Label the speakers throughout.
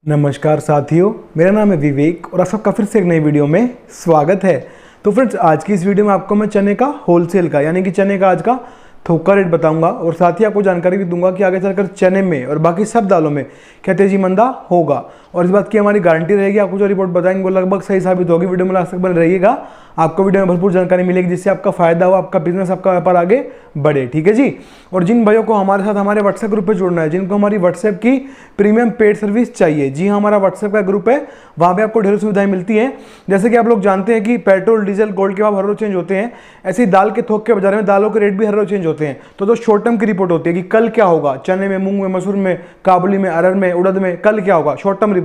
Speaker 1: नमस्कार साथियों, मेरा नाम है विवेक और आप सबका फिर से एक नई वीडियो में स्वागत है। तो फ्रेंड्स, आज की इस वीडियो में आपको मैं चने का होलसेल का यानी कि चने का आज का थोक का रेट बताऊंगा और साथ ही आपको जानकारी भी दूंगा कि आगे चलकर चने में और बाकी सब दालों में क्या तेजी मंदा होगा और इस बात की हमारी गारंटी रहेगी। आपको जो रिपोर्ट बताएंगे वो लगभग सही साबित होगी। वीडियो में लास्ट तक बने रहिएगा, आपको वीडियो में भरपूर जानकारी मिलेगी जिससे आपका फायदा हो, आपका बिजनेस, आपका व्यापार आगे बढ़े। ठीक है जी। और जिन भाइयों को हमारे साथ हमारे व्हाट्सएप ग्रुप पे जुड़ना है, जिनको हमारी व्हाट्सएप की प्रीमियम पेड सर्विस चाहिए, जी हाँ, हमारा व्हाट्सएप का ग्रुप है, वहाँ पे आपको ढेरों सुविधाएं मिलती हैं। जैसे कि आप लोग जानते हैं कि पेट्रोल, डीजल, गोल्ड के भाव हर रोज चेंज होते हैं, ऐसे ही दाल के थोक के बाजार में दालों के रेट भी हर रोज चेंज होते हैं। तो शॉर्ट टर्म की रिपोर्ट होती है कि कल क्या होगा चने में, मूंग में, मसूर में, काबुली में, अरहर में, उड़द में, कल क्या होगा, शॉर्ट टर्म रिपोर्ट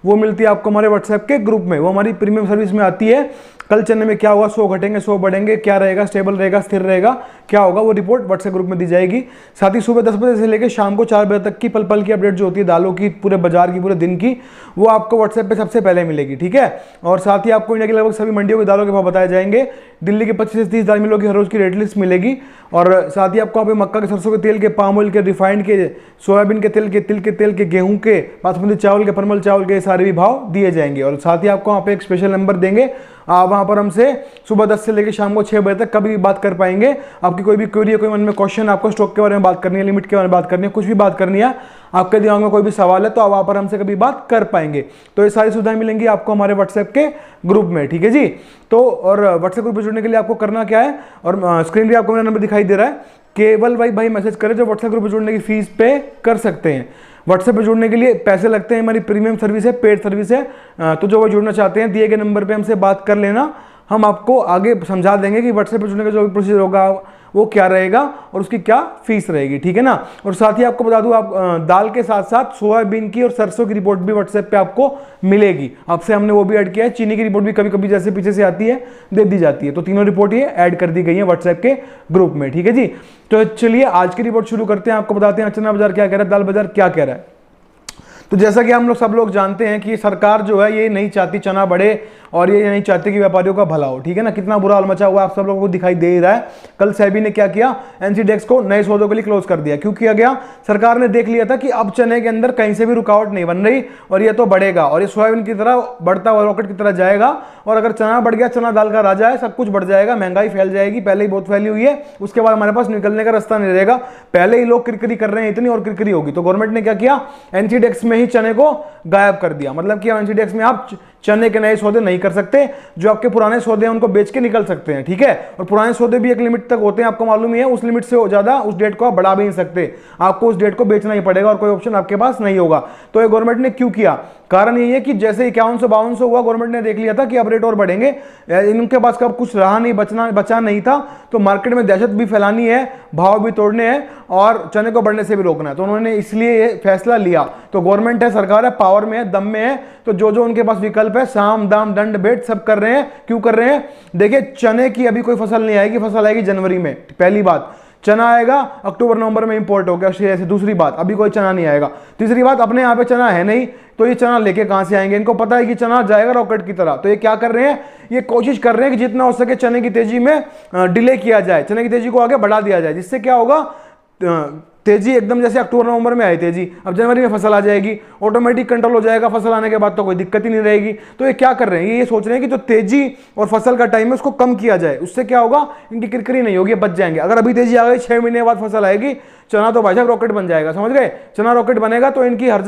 Speaker 1: वो मिलती है आपको हमारे व्हाट्सएप के ग्रुप में। वो हमारी प्रीमियम सर्विस में आती है। कल चने में क्या होगा, 100 घटेंगे, 100 बढ़ेंगे, क्या रहेगा, स्टेबल रहेगा, स्थिर रहेगा, क्या होगा, वो रिपोर्ट व्हाट्सएप ग्रुप में दी जाएगी। साथ ही सुबह 10 बजे से लेकर शाम को 4 बजे तक की पल पल की अपडेट जो होती है दालों की, पूरे बाजार की, पूरे दिन की, वो आपको व्हाट्सएप पे सबसे पहले मिलेगी। ठीक है। और साथ ही आपको इंडिया की लगभग सभी मंडियों के दालों के भाव बताए जाएंगे। दिल्ली के 25 से 30 दाल मिलों की हर रोज की रेट लिस्ट मिलेगी। और साथ ही आपको यहाँ पे मक्का के, सरसों के तेल के, पाम ऑयल के, रिफाइंड के, सोयाबीन के तेल के, तिल के तेल के, गेहूं के, बासमती चावल के, परमल चावल के सारे भी भाव दिए जाएंगे। और साथ ही आपको वहाँ पे एक स्पेशल नंबर देंगे, आप वहाँ पर हमसे सुबह 10 से लेकर शाम को 6 बजे तक कभी भी बात कर पाएंगे। आपकी कोई भी क्वेरी है, कोई मन में क्वेश्चन, आपको स्टॉक के बारे में बात करनी है, लिमिट के बारे में बात करनी है, कुछ भी बात करनी है, आपके दिमाग में कोई भी सवाल है तो आप वहाँ पर हमसे कभी बात कर पाएंगे। तो ये सारी सुविधाएं मिलेंगी आपको हमारे व्हाट्सएप के ग्रुप में। ठीक है जी। तो और व्हाट्सएप ग्रुप में जुड़ने के लिए आपको करना क्या है, और स्क्रीन पर आपको मेरा नंबर दिखाई दे रहा है, केवल भाई मैसेज करें जो व्हाट्सएप ग्रुप में जुड़ने की फीस पे कर सकते हैं। व्हाट्सएप पे जुड़ने के लिए पैसे लगते हैं, हमारी प्रीमियम सर्विस है, पेड सर्विस है। तो जो वो जुड़ना चाहते हैं दिए गए नंबर पे हमसे बात कर लेना, हम आपको आगे समझा देंगे कि व्हाट्सएप पे जुड़ने का जो भी प्रोसीजर होगा वो क्या रहेगा और उसकी क्या फीस रहेगी। ठीक है ना। और साथ ही आपको बता दूं, आप दाल के साथ साथ सोयाबीन की और सरसों की रिपोर्ट भी व्हाट्सएप पे आपको मिलेगी। आपसे हमने वो भी ऐड किया है। चीनी की रिपोर्ट भी कभी कभी जैसे पीछे से आती है दे दी जाती है। तो तीनों रिपोर्ट ये ऐड कर दी गई है व्हाट्सएप के ग्रुप में। ठीक है जी। तो चलिए आज की रिपोर्ट शुरू करते हैं। आपको बताते हैं चना बाजार क्या कह रहा है, दाल बाजार क्या कह रहा है। तो जैसा कि हम लोग सब लोग जानते हैं कि सरकार जो है ये नहीं चाहती चना बढ़े और ये नहीं चाहती कि व्यापारियों का भला हो। ठीक है ना। कितना बुरा हाल मचा हुआ है आप सब लोगों को दिखाई दे रहा है। कल सेबी ने क्या किया, एनसीडेक्स को नए सौदों के लिए क्लोज कर दिया। क्यों किया गया, सरकार ने देख लिया था कि अब चने के अंदर कहीं से भी रुकावट नहीं बन रही और ये तो बढ़ेगा और ये सोयाबीन की तरह बढ़ता हुआ रॉकेट की तरह जाएगा। और अगर चना बढ़ गया, चना दाल का राजा है, सब कुछ बढ़ जाएगा, महंगाई फैल जाएगी, पहले ही बहुत फैली हुई है, उसके बाद हमारे पास निकलने का रास्ता नहीं रहेगा। पहले ही लोग किरकिरी कर रहे हैं इतनी और किरकिरी होगी। तो गवर्नमेंट ने क्या किया, एनसीडेक्स में ही चने को गायब कर दिया। मतलब कि एनसीडेक्स में आप चने के नए सौदे नहीं कर सकते, जो आपके पुराने सौदे हैं उनको बेच के निकल सकते हैं। ठीक है। और पुराने सौदे भी एक लिमिट तक होते हैं, आपको मालूम ही है। उस लिमिट से ज्यादा उस डेट को आप बढ़ा भी नहीं सकते, आपको उस डेट को बेचना ही पड़ेगा और कोई ऑप्शन आपके पास नहीं होगा। तो ये गवर्नमेंट ने क्यों किया, कारण यही है कि जैसे 5152 हुआ, गवर्नमेंट ने देख लिया था कि अब रेट और बढ़ेंगे, इनके पास कब कुछ रहा नहीं, बचा नहीं था। तो मार्केट में दहशत भी फैलानी है, भाव भी तोड़ने हैं और चने को बढ़ने से भी रोकना है। तो उन्होंने इसलिए ये फैसला लिया। तो गवर्नमेंट है, सरकार है, पावर में है, दम में है, तो जो उनके पास विकल्प है, साम दाम दंड भेद सब कर रहे हैं। क्यों कर रहे हैं, देखिए चने की अभी कोई फसल नहीं आएगी, फसल आएगी जनवरी में, पहली बात। चना आएगा अक्टूबर नवंबर में इंपोर्ट होगा ऑस्ट्रेलिया से, दूसरी बात अभी कोई चना नहीं आएगा। तीसरी बात, अपने यहाँ पे चना है नहीं, तो ये चना लेके कहां से आएंगे। इनको पता है कि चना जाएगा रॉकेट की तरह। तो ये क्या कर रहे हैं, ये कोशिश कर रहे हैं कि जितना हो सके चने की तेजी में डिले किया जाए, चने की तेजी को आगे बढ़ा दिया जाए, जिससे क्या होगा, तेजी एकदम जैसे अक्टूबर नवंबर में आई तेजी, अब जनवरी में फसल आ जाएगी, ऑटोमेटिक कंट्रोल हो जाएगा, फसल आने के बाद तो कोई दिक्कत ही नहीं रहेगी। तो ये क्या कर रहे हैं, ये सोच रहे हैं कि जो तेजी और फसल का टाइम है उसको कम किया जाए, उससे क्या होगा, इनकी किरकिरी नहीं होगी, बच जाएंगे। अगर अभी तेजी आ गई, 6 महीने बाद फसल आएगी, चना तो भाई साहब रॉकेट बन जाएगा, समझ गए। चना रॉकेट बनेगा तो इनकी हर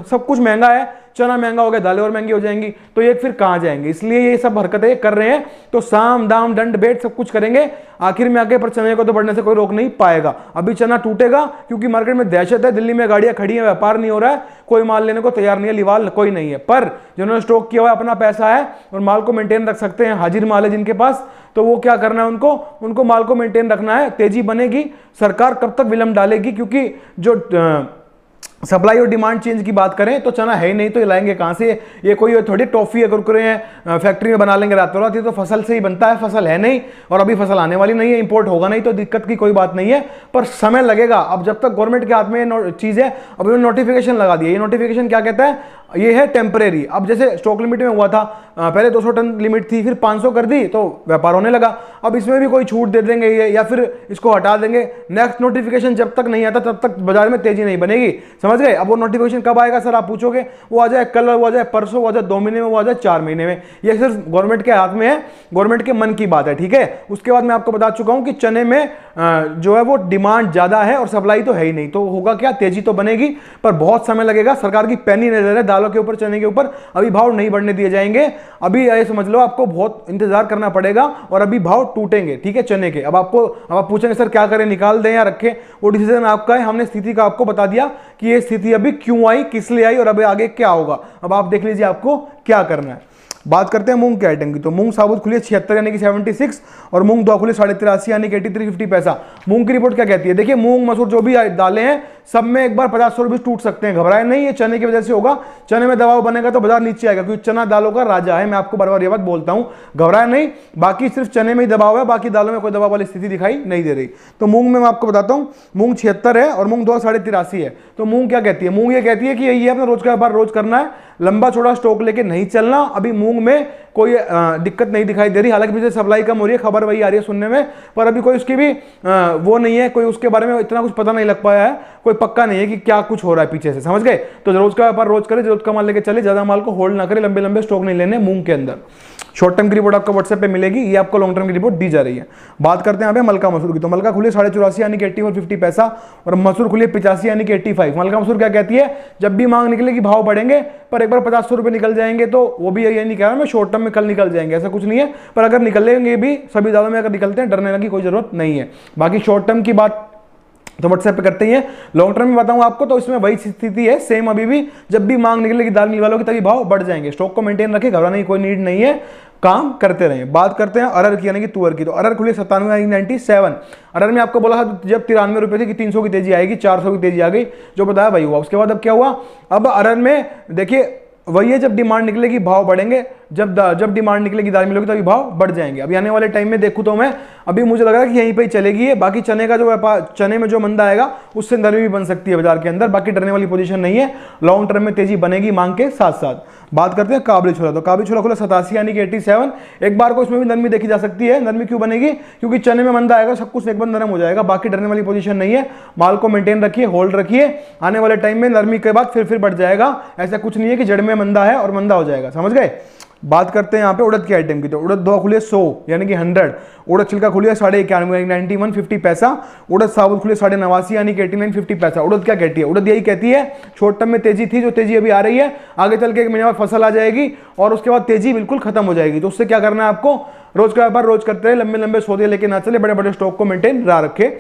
Speaker 1: सब कुछ महंगा है, चना महंगा हो गया, दालें और महंगी हो जाएंगी, तो ये फिर कहां जाएंगे। इसलिए ये सब हरकतें कर रहे हैं। तो साम दाम दंड भेद सब कुछ करेंगे, आखिर में आके पर चने को तो बढ़ने से कोई रोक नहीं पाएगा। अभी चना टूटेगा क्योंकि मार्केट में दहशत है, दिल्ली में गाड़ियां खड़ी हैं, व्यापार नहीं हो रहा है, कोई माल लेने को तैयार नहीं है, लिवाल कोई नहीं है। पर जिन्होंने स्टॉक किया हुआ अपना पैसा है और माल को मेंटेन रख सकते हैं, हाजिर माल है जिनके पास, तो वो क्या करना है, उनको माल को मेंटेन रखना है। तेजी बनेगी, सरकार कब तक विलंब डालेगी, क्योंकि जो सप्लाई और डिमांड चेंज की बात करें तो चना है ही नहीं, तो ये लाएंगे कहां से। ये कोई थोड़ी टॉफी है, कुरकुरे हैं, फैक्ट्री में बना लेंगे रातों रात, ये तो फसल से ही बनता है, फसल है नहीं और अभी फसल आने वाली नहीं है, इंपोर्ट होगा नहीं, तो दिक्कत की कोई बात नहीं है, पर समय लगेगा। अब जब तक गवर्नमेंट के हाथ में चीज है, अभी उन्होंने नोटिफिकेशन लगा दिया। ये नोटिफिकेशन क्या कहता है, ये है टेम्परेरी। अब जैसे स्टॉक लिमिट में हुआ था, पहले 200 टन लिमिट थी, फिर 500 कर दी तो व्यापार होने लगा। अब इसमें भी कोई छूट दे देंगे ये, या फिर इसको हटा देंगे। नेक्स्ट नोटिफिकेशन जब तक नहीं आता तब तक बाजार में तेजी नहीं बनेगी, समझ गए। अब वो नोटिफिकेशन कब आएगा सर आप पूछोगे, वो आ जाए कल, वो आ जाए परसों, वो आ जाए 2 महीने में, वो आ जाए 4 महीने में। ये सिर्फ गवर्नमेंट के हाथ में है, गवर्नमेंट के मन की बात है, ठीक है। उसके बाद मैं आपको बता चुका हूं कि चने में जो है वो डिमांड ज्यादा है और सप्लाई तो है ही नहीं, तो होगा क्या, तेजी तो बनेगी पर बहुत समय लगेगा। सरकार की पैनी नजर है दालों के ऊपर, चने के ऊपर, अभी भाव नहीं बढ़ने दिए जाएंगे। अभी ये समझ लो आपको बहुत इंतजार करना पड़ेगा और अभी भाव टूटेंगे, ठीक है, चने के। अब आप पूछेंगे सर क्या करें, निकाल दें या रखें, वो डिसीजन आपका है। हमने स्थिति का आपको बता दिया कि ये स्थिति अभी क्यों आई, किस लिए आई और अभी आगे क्या होगा। अब आप देख लीजिए आपको क्या करना है। बात करते हैं मूंग के आइटम की, तो मूंग साबुत खुली है 76 यानी कि 76 और मूंग धोआ खुली 83.5 यानी कि 83.50 पैसा। मूंग की रिपोर्ट क्या कहती है, देखिए मूंग मसूर जो भी दालें हैं सब में एक बार 50 रुपये टूट सकते हैं, घबराए नहीं, ये चने की वजह से होगा। चने में दबाव बनेगा तो बाजार नीचे आएगा, क्योंकि चना दालों का राजा है, मैं आपको बार बार ये बात बोलता हूं, घबराए नहीं। बाकी सिर्फ चने में ही दबाव है, बाकी दालों में कोई दबाव वाली स्थिति दिखाई नहीं दे रही। तो मूंग में मैं आपको बताता हूं, मूंग 76 है और मूंग धोआ 83.5 है। तो मूंग क्या कहती है, मूंग ये कहती है कि ये अपना रोज का व्यापार रोज करना है, लंबा छोटा स्टॉक लेके नहीं चलना। अभी मूंग में कोई दिक्कत नहीं दिखाई दे रही, हालांकि पीछे सप्लाई कम हो रही है, खबर वही आ रही है सुनने में, पर अभी कोई उसकी भी वो नहीं है, कोई उसके बारे में इतना कुछ पता नहीं लग पाया है, कोई पक्का नहीं है कि क्या कुछ हो रहा है पीछे से, समझ गए। तो रोज का व्यापार रोज करे, जरूरत का माल लेके चले, ज्यादा माल को होल्ड ना करे, लंबे लंबे स्टॉक नहीं लेने मूंग के अंदर। शॉर्ट टर्म की रिपोर्ट आपको व्हाट्सएप पे मिलेगी, ये आपको लॉन्ग टर्म की रिपोर्ट दी जा रही है। बात करते हैं यहाँ पे मलका मसूर की, तो मलका खुली 84.5 यानी कि 80 पैसा और मसूर खुली 85 यानी कि 85। मलका मसूर क्या कहती है, जब भी मांग निकलेगी भाव बढ़ेंगे, पर एक बार 50 रुपए निकल जाएंगे तो वो भी ये नहीं कह रहा मैं शॉर्ट टर्म में कल निकल जाएंगे, ऐसा कुछ नहीं है, पर अगर निकलेंगे भी सभी दालों में अगर निकलते हैं, डरने की कोई जरूरत नहीं है। बाकी शॉर्ट टर्म की बात तो व्हाट्सएप पे करते ही है, लॉन्ग टर्म में बताऊं आपको तो इसमें वही स्थिति है सेम अभी भी, जब भी मांग निकलेगी दाल मिल वालों की तभी भाव बढ़ जाएंगे। स्टॉक को मेंटेन रखें, घबराने की कोई नीड नहीं है, काम करते रहें। बात करते हैं अरहर की यानी कि तुअर की, तो अरहर खुली 97.97। अरहर में आपको बोला था जब 93 रुपए थी कि 300 की तेजी आएगी, 400 की तेजी आ गई, जो बताया वही हुआ। उसके बाद अब क्या हुआ, अब अरहर में देखिए वही है, जब डिमांड निकलेगी भाव बढ़ेंगे, जब डिमांड निकलेगी दाल मिलोगी तभी भाव बढ़ जाएंगे। अभी आने वाले टाइम में देखूं तो मैं अभी मुझे लग रहा है कि यहीं पे ही चलेगी है। बाकी चने का जो व्यापार, चने में जो मंदा आएगा उससे नरमी भी बन सकती है बाजार के अंदर, बाकी डरने वाली पोजीशन नहीं है, लॉन्ग टर्म में तेजी बनेगी मांग के साथ साथ। बात करते हैं काबुली छोला, तो काबुली छोला खुला 87 यानी कि 87। एक बार को इसमें भी नरमी देखी जा सकती है। नरमी क्यों बनेगी, क्योंकि चने में मंदा आएगा, सब कुछ एक बार नरम हो जाएगा, बाकी डरने वाली पोजीशन नहीं है। माल को मेंटेन रखिए, होल्ड रखिए, आने वाले टाइम में नरमी के बाद फिर बढ़ जाएगा। ऐसा कुछ नहीं है कि जड़ में मंदा है और मंदा हो जाएगा, समझ गए। बात करते हैं यहाँ पे उड़द के आइटम की, तो उड़द धोआ खुली है 100 यानी कि 100। उड़द छिलका खुली है 91.5 91.50 पैसा। उड़द साबुत खुली 89.5 यानी कि 89.50 पैसा। उड़द क्या कहती है, उड़द यही कहती है शॉर्ट टर्म में तेजी थी, जो तेजी अभी आ रही है, आगे चल के 1 महीने बाद फसल आ जाएगी और उसके बाद तेजी बिल्कुल खत्म हो जाएगी। तो उससे क्या करना है आपको, रोज का व्यापार रोज करते रहे, लंबे लंबे सौदे लेके ना चले, बड़े बड़े स्टॉक को मेंटेन रखे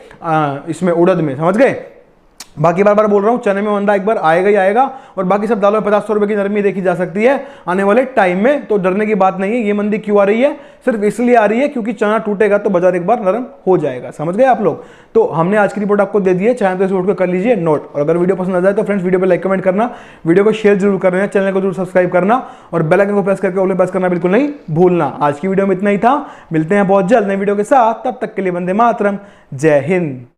Speaker 1: इसमें उड़द में, समझ गए। बाकी बार बार बोल रहा हूं, चने में मंदा एक बार आएगा ही आएगा और बाकी सब दालों में 50 रुपए की नरमी देखी जा सकती है आने वाले टाइम में, तो डरने की बात नहीं है। ये मंदी क्यों आ रही है, सिर्फ इसलिए आ रही है क्योंकि चना टूटेगा तो बाजार एक बार नरम हो जाएगा, समझ गए आप लोग। तो हमने आज की रिपोर्ट आपको दे दी है, चाहे तो इस रिपोर्ट को कर लीजिए नोट, और अगर वीडियो पसंद आ जाए तो फ्रेंड्स वीडियो पर लाइक कमेंट करना, वीडियो को शेयर जरूर करना, चैनल को जरूर सब्सक्राइब करना और बेल आइकन को प्रेस करके ऑल प्रेस करना बिल्कुल नहीं भूलना। आज की वीडियो में इतना ही था, मिलते हैं बहुत जल्द नई वीडियो के साथ, तब तक के लिए वंदे मातरम, जय हिंद।